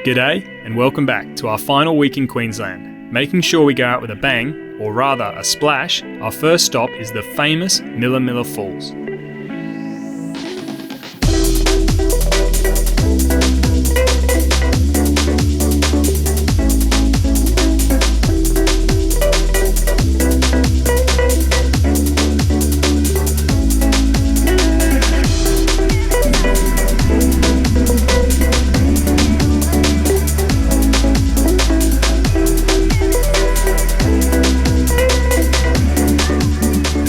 G'day and welcome back to our final week in Queensland. Making sure we go out with a bang, or rather a splash, our first stop is the famous Millaa Millaa Falls.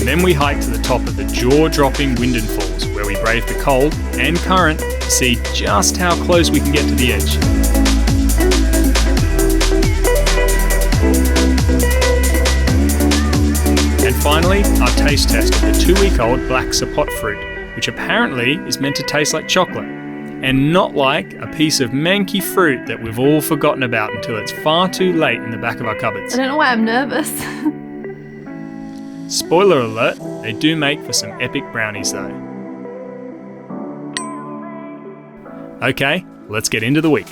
Then we hike to the top of the jaw-dropping Windin Falls, where we brave the cold and current to see just how close we can get to the edge. And finally, our taste test of the 2-week-old black sapot fruit, which apparently is meant to taste like chocolate, and not like a piece of manky fruit that we've all forgotten about until it's far too late in the back of our cupboards. I don't know why I'm nervous. Spoiler alert, they do make for some epic brownies though. Okay, let's get into the week.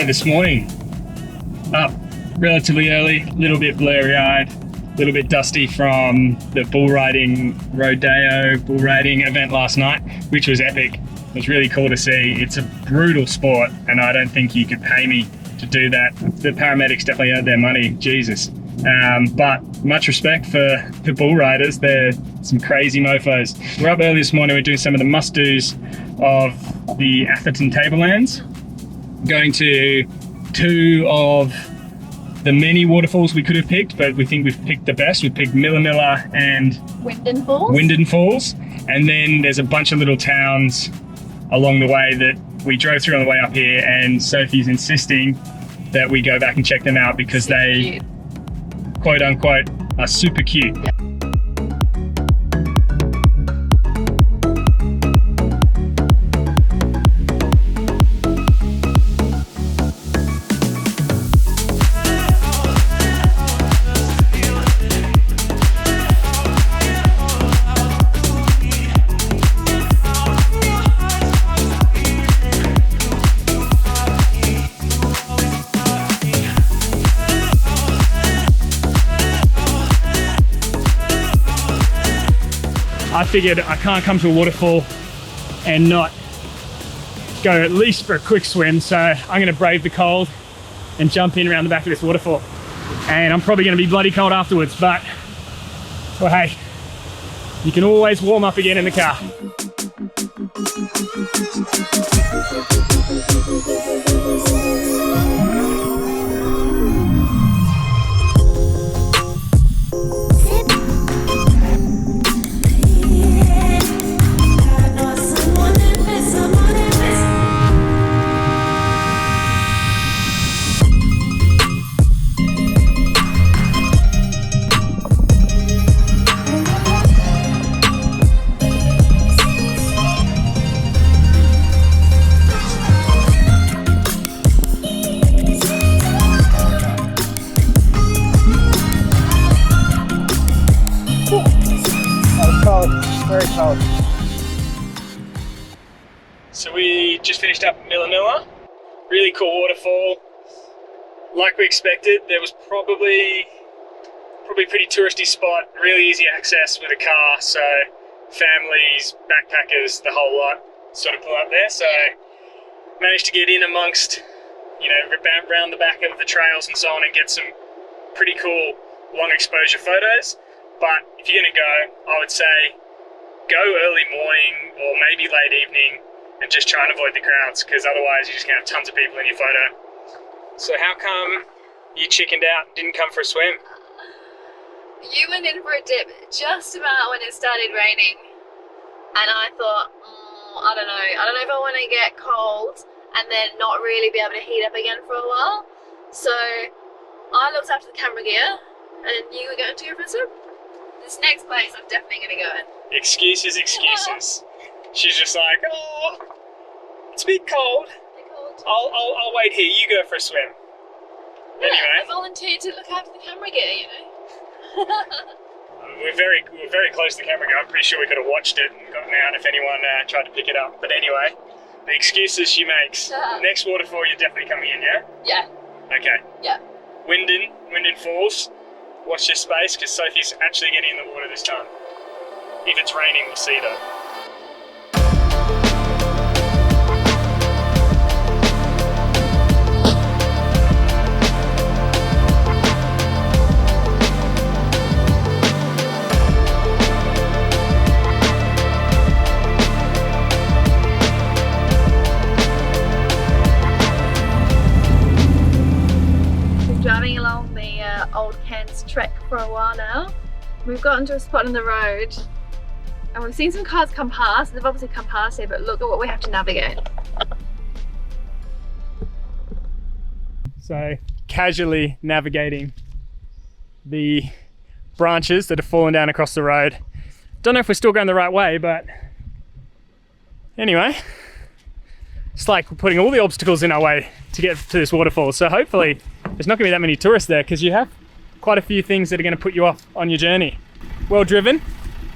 This morning, up relatively early, a little bit blurry-eyed, a little bit dusty from the bull riding event last night, which was epic. It was really cool to see. It's a brutal sport and I don't think you could pay me to do that. The paramedics definitely earned their money, Jesus. But much respect for the bull riders. They're some crazy mofos. We're up early this morning, we're doing some of the must-dos of the Atherton Tablelands. Going to 2 of the many waterfalls we could have picked, but we think we've picked the best. We've picked Millaa Millaa and Windin Falls. And then there's a bunch of little towns along the way that we drove through on the way up here, and Sophie's insisting that we go back and check them out because super they, cute. Quote unquote, are super cute. Yeah. I figured I can't come to a waterfall and not go at least for a quick swim, so I'm going to brave the cold and jump in around the back of this waterfall. And I'm probably going to be bloody cold afterwards, but well, hey, you can always warm up again in the car. Very cold. So we just finished up Millaa Millaa. Really cool waterfall. Like we expected, there was probably pretty touristy spot, really easy access with a car, so families, backpackers, the whole lot sort of pull up there. So managed to get in amongst, around the back of the trails and so on and get some pretty cool long exposure photos. But if you're gonna go, I would say go early morning or maybe late evening and just try and avoid the crowds, because otherwise you're just gonna have tons of people in your photo. So how come you chickened out and didn't come for a swim? You went in for a dip just about when it started raining, and I thought, I don't know if I want to get cold and then not really be able to heat up again for a while. So I looked after the camera gear, and you were going to go for a swim. This next place I'm definitely going to go in. Excuses. She's just like, oh, it's a bit cold. I'll wait here. You go for a swim. Yeah, Anyway, I volunteered to look after the camera gear, you know. we're very close to the camera gear. I'm pretty sure we could have watched it and gotten out if anyone tried to pick it up. But anyway, the excuses she makes. Next waterfall, you're definitely coming in, yeah? Yeah. Okay. Yeah. Windin Falls. Watch this space because Sophie's actually getting in the water this time. If it's raining, we'll see though. Driving along the old Cairns trek for a while now. We've gotten to a spot in the road and we've seen some cars come past. They've obviously come past here, but look at what we have to navigate. So casually navigating the branches that have fallen down across the road. Don't know if we're still going the right way, but anyway, it's like we're putting all the obstacles in our way to get to this waterfall. So hopefully there's not going to be that many tourists there because you have quite a few things that are going to put you off on your journey. Well driven,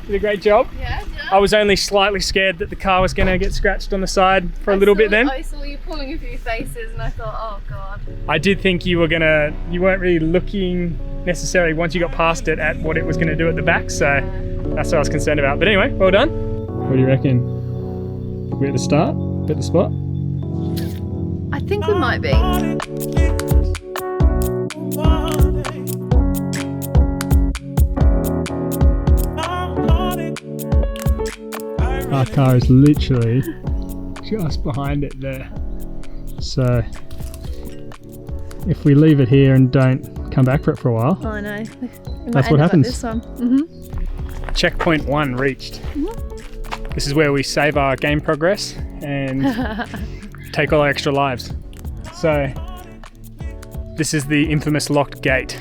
did a great job. Yeah. I was only slightly scared that the car was going to get scratched on the side for a little bit then. I saw you pulling a few faces and I thought, oh God. I did think you weren't really looking necessarily once you got past it at what it was going to do at the back, so that's what I was concerned about. But anyway, well done. What do you reckon? We're at the start, at the spot? I think we might be. Our car is literally just behind it there. So if we leave it here and don't come back for it for a while, Oh, I know. that's what happens. This one. Checkpoint 1 reached. This is where we save our game progress and take all our extra lives. So this is the infamous locked gate.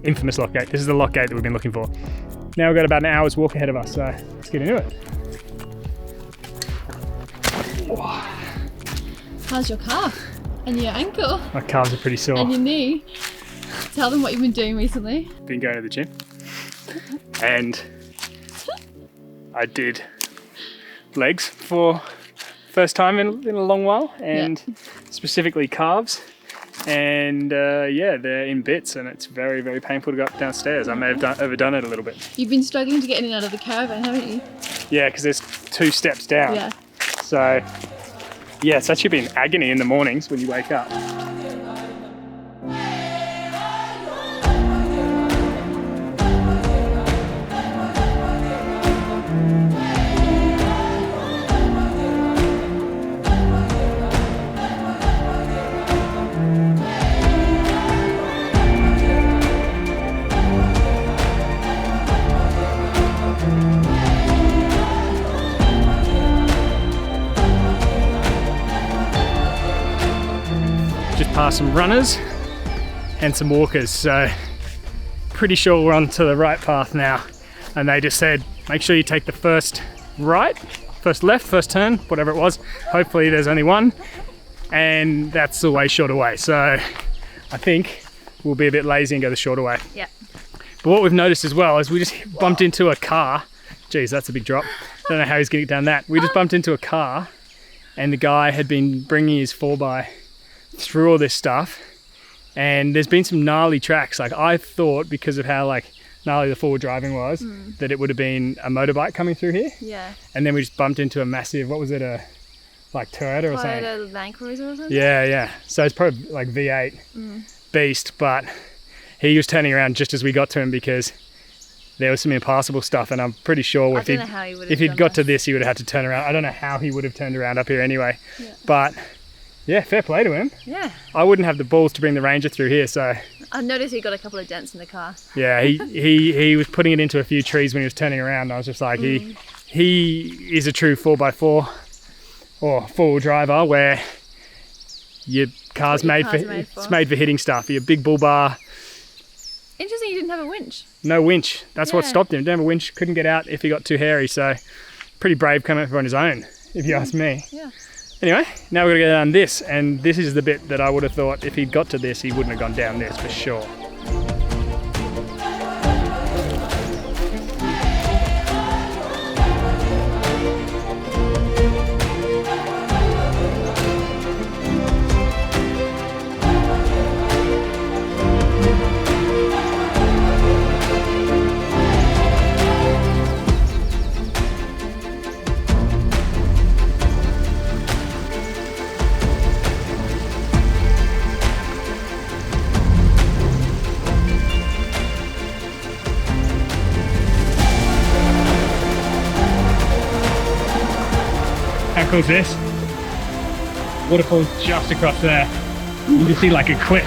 Infamous locked gate. This is the locked gate that we've been looking for. Now we've got about an hour's walk ahead of us, so let's get into it. How's your calf? And your ankle? My calves are pretty sore. And your knee? Tell them what you've been doing recently. Been going to the gym. And I did legs for first time in a long while, and specifically calves. And yeah, they're in bits and it's very, very painful to go up downstairs. I may have overdone it a little bit. You've been struggling to get in and out of the caravan, haven't you? Yeah, because there's 2 steps down. Yeah. So yeah, it's actually been agony in the mornings when you wake up. Past some runners and some walkers, so pretty sure we're onto the right path now. And they just said make sure you take the first right, first left, first turn, whatever it was. Hopefully there's only one, and that's the way shorter way. So I think we'll be a bit lazy and go the shorter way. Yeah. But what we've noticed as well is we just bumped into a car. Geez, that's a big drop. Don't know how he's getting down that. We just bumped into a car and the guy had been bringing his 4x through all this stuff, and there's been some gnarly tracks. Like I thought, because of how like gnarly the forward driving was, that it would have been a motorbike coming through here. Yeah. And then we just bumped into a massive, what was it, a like Toyota or something? Toyota Land Cruiser or something? Yeah. So it's probably like V8 beast, but he was turning around just as we got to him because there was some impassable stuff, and I'm pretty sure if he'd got to this, he would have had to turn around. I don't know how he would have turned around up here anyway, but yeah, fair play to him. Yeah. I wouldn't have the balls to bring the Ranger through here, so. I noticed he got a couple of dents in the car. Yeah, he was putting it into a few trees when he was turning around. I was just like, he he is a true 4x4 or four-wheel driver where your car's made for hitting stuff. Your big bull bar. Interesting you didn't have a winch. No winch. That's what stopped him. Didn't have a winch. Couldn't get out if he got too hairy. So pretty brave coming up on his own, if you ask me. Yeah. Anyway, now we're going to go down this, and this is the bit that I would have thought if he'd got to this, he wouldn't have gone down this for sure. How cool is this? Waterfall's just across there. You can see like a cliff.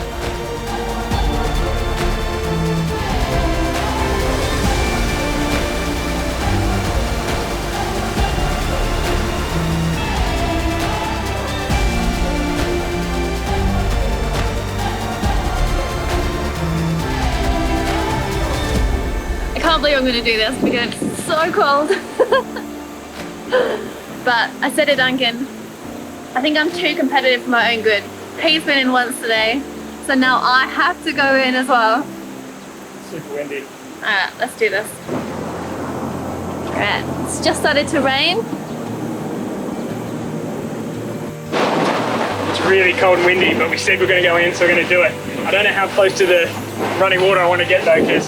I can't believe I'm going to do this because it's so cold. But I said to Duncan, I think I'm too competitive for my own good. He's been in once today, so now I have to go in as well. Super windy. Alright, let's do this. Alright, it's just started to rain. It's really cold and windy, but we said we're going to go in, so we're going to do it. I don't know how close to the running water I want to get though, because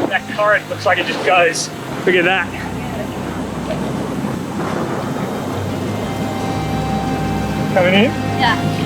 that current looks like it just goes. Look at that. Coming in? Yeah.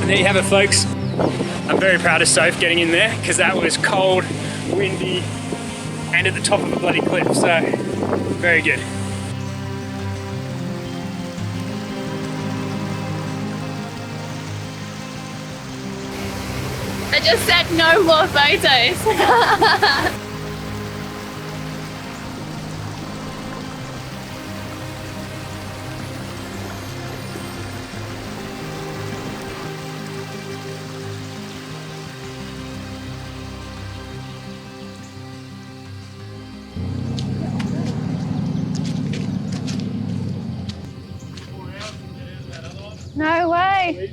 And there you have it, folks. I'm very proud of Soph getting in there because that was cold, windy, and at the top of a bloody cliff, so very good. I just said no more photos. No way.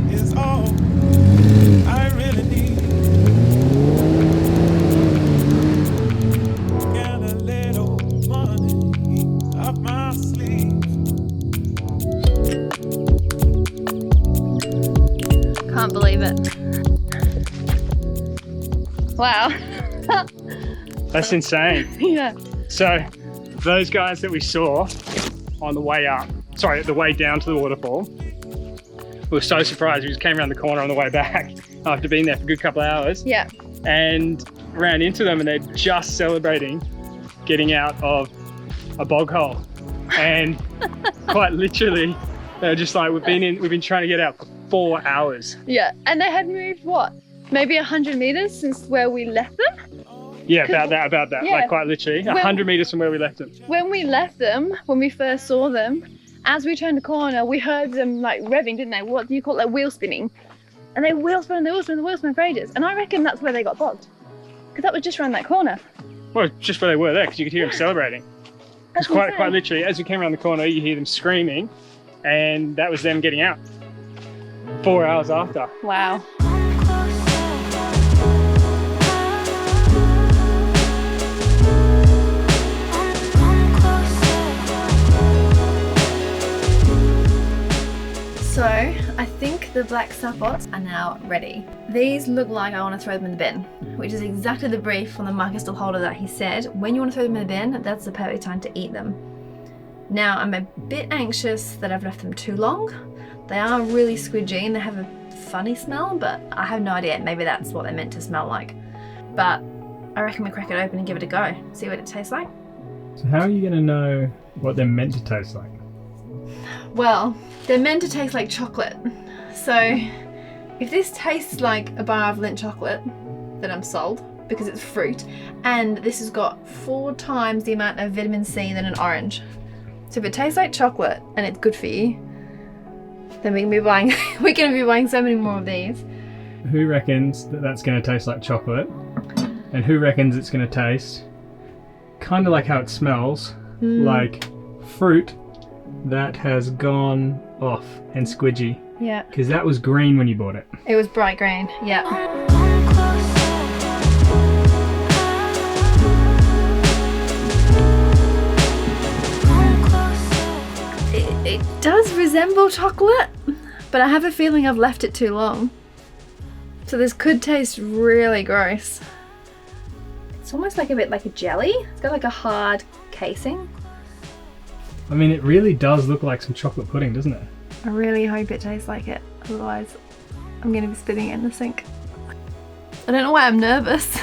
Is all I really need. Can I can't believe it. Wow. That's insane. Yeah. So those guys that we saw on the way up, sorry, the way down to the waterfall, we were so surprised. We just came around the corner on the way back after being there for a good couple of hours. Yeah. And ran into them, and they're just celebrating getting out of a bog hole. And quite literally, they were just like, we've been trying to get out for 4 hours. Yeah. And they had moved what? Maybe 100 meters since where we left them? Yeah, about that. Yeah. Like quite literally, 100 meters from where we left them. When we left them, when we first saw them, as we turned the corner, we heard them like revving, didn't they? What do you call it? Like wheel spinning. And they wheel spin for ages. And I reckon that's where they got bogged. Because that was just around that corner. Well, just where they were there, because you could hear them celebrating. Because quite literally, as we came around the corner, you hear them screaming, and that was them getting out 4 hours after. Wow. So, I think the black sapots are now ready. These look like I want to throw them in the bin, which is exactly the brief from the market stall holder that he said, when you want to throw them in the bin, that's the perfect time to eat them. Now, I'm a bit anxious that I've left them too long. They are really squidgy and they have a funny smell, but I have no idea. Maybe that's what they're meant to smell like. But I reckon we crack it open and give it a go, see what it tastes like. So how are you going to know what they're meant to taste like? Well, they're meant to taste like chocolate. So if this tastes like a bar of Lindt chocolate, then I'm sold, because it's fruit. And this has got 4 times the amount of vitamin C than an orange. So if it tastes like chocolate and it's good for you, then we can be buying so many more of these. Who reckons that that's going to taste like chocolate? And who reckons it's going to taste kind of like how it smells, like fruit that has gone off and squidgy? Yeah. Because that was green when you bought it. It was bright green, yeah. It does resemble chocolate, but I have a feeling I've left it too long. So this could taste really gross. It's almost like a bit like a jelly. It's got like a hard casing. I mean, it really does look like some chocolate pudding, doesn't it? I really hope it tastes like it, otherwise I'm going to be spitting it in the sink. I don't know why I'm nervous.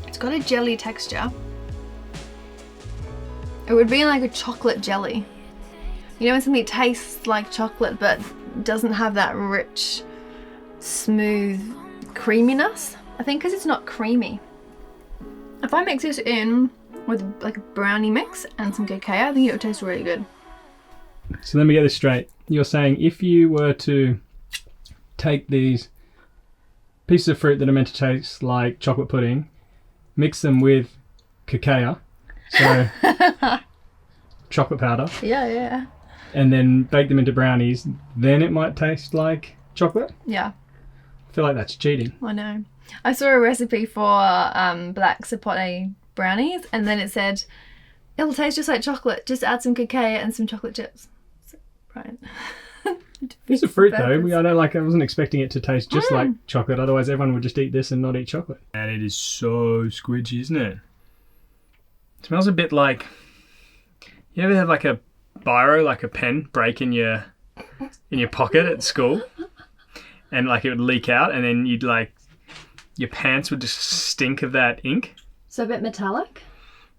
It's got a jelly texture. It would be like a chocolate jelly. You know when something tastes like chocolate but doesn't have that rich, smooth creaminess? I think because it's not creamy. If I mix this in with like a brownie mix and some cacao, I think it would taste really good. So let me get this straight. You're saying if you were to take these pieces of fruit that are meant to taste like chocolate pudding, mix them with cacao, so chocolate powder, yeah, and then bake them into brownies, then it might taste like chocolate? yeah. I feel like that's cheating. I know. I saw a recipe for black sapote brownies, and then it said it'll taste just like chocolate. Just add some cacao and some chocolate chips. So, right. It's a fruit though. I wasn't expecting it to taste just like chocolate. Otherwise, everyone would just eat this and not eat chocolate. And it is so squidgy, isn't it? It smells a bit like. You ever have like a biro, like a pen, break in your pocket at school, and like it would leak out, and then you'd like your pants would just stink of that ink. So a bit metallic?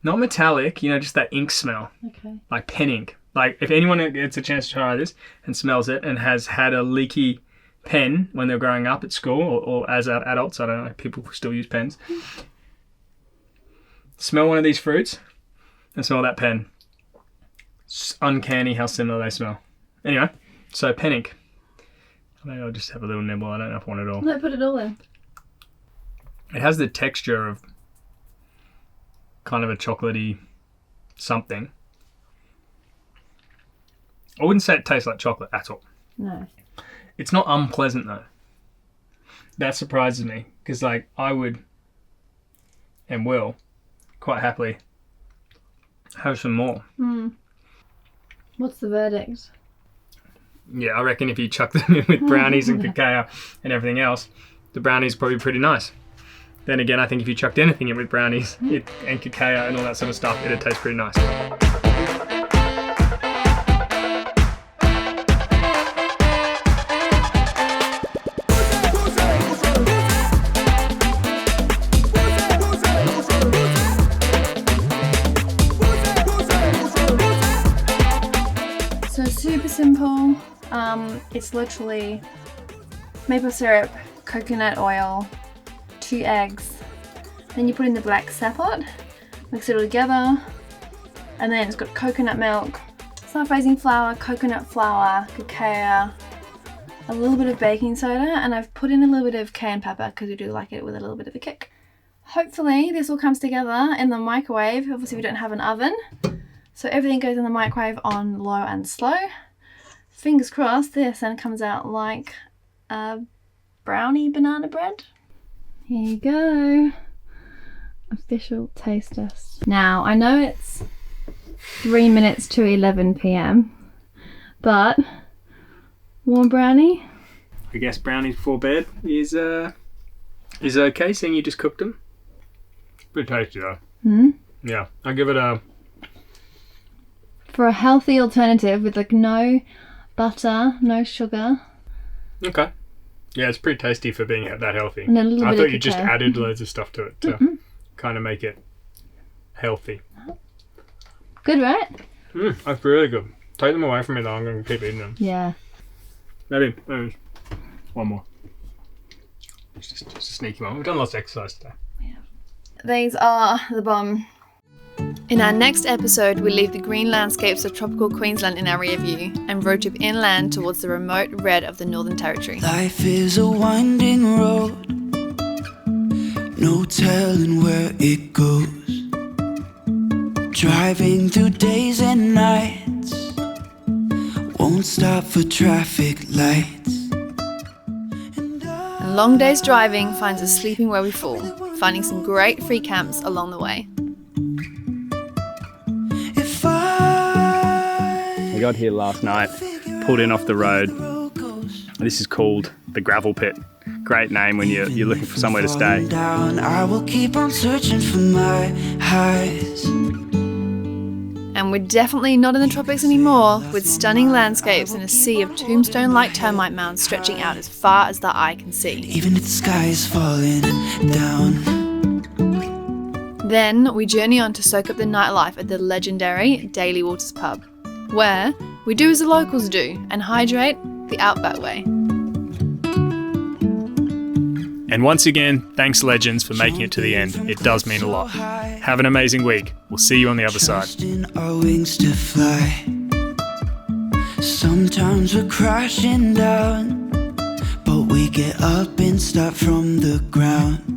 Not metallic, just that ink smell. Okay. Like pen ink. Like if anyone gets a chance to try this and smells it and has had a leaky pen when they're growing up at school or as adults, I don't know, people still use pens. Smell one of these fruits and smell that pen. It's uncanny how similar they smell. Anyway, so pen ink. Maybe I'll just have a little nibble. I don't know if I want it all. No, put it all in. It has the texture of kind of a chocolatey something. I wouldn't say it tastes like chocolate at all. No. It's not unpleasant though. That surprises me because I would and will quite happily have some more. What's the verdict? Yeah, I reckon if you chuck them in with brownies and cacao and everything else, the brownies are probably pretty nice. Then again, I think if you chucked anything in with brownies and cacao and all that sort of stuff, it'd taste pretty nice. So super simple. It's literally maple syrup, coconut oil, 2 eggs. Then you put in the black sapot, mix it all together, and then it's got coconut milk, self-raising flour, coconut flour, cacao, a little bit of baking soda, and I've put in a little bit of cayenne pepper because we do like it with a little bit of a kick. Hopefully this all comes together in the microwave. Obviously we don't have an oven, so everything goes in the microwave on low and slow. Fingers crossed this then comes out like a brownie banana bread. Here you go. Official taste test. Now, I know it's 3 minutes to 11 p.m, but warm brownie. I guess brownies before bed is okay, seeing you just cooked them. Pretty tasty though. Yeah, I give it a... For a healthy alternative with like no butter, no sugar. Okay. Yeah, it's pretty tasty for being that healthy. And a little I bit thought of you just cacao. added loads of stuff to it to kind of make it healthy. Good, right? That's really good. Take them away from me though, I'm going to keep eating them. Yeah. Maybe one more. Just a sneaky one. We've done lots of exercise today. These are the bomb. In our next episode, we leave the green landscapes of tropical Queensland in our rear view and road trip inland towards the remote red of the Northern Territory. Life is a winding road, no telling where it goes. Driving through days and nights, won't stop for traffic lights. A long day's driving finds us sleeping where we fall, finding some great free camps along the way. We got here last night, pulled in off the road. This is called the Gravel Pit. Great name when you're looking for somewhere to stay. I will keep on searching for my highs. And we're definitely not in the tropics anymore, with stunning landscapes and a sea of tombstone-like termite mounds stretching out as far as the eye can see. Even if the sky is falling down. Then we journey on to soak up the nightlife at the legendary Daily Waters pub, where we do as the locals do and hydrate the outback way. And once again, thanks Legends for making it to the end. It does mean a lot. Have an amazing week. We'll see you on the other side. Trusting our wings to fly. Sometimes we're crashing down, but we get up and start from the ground.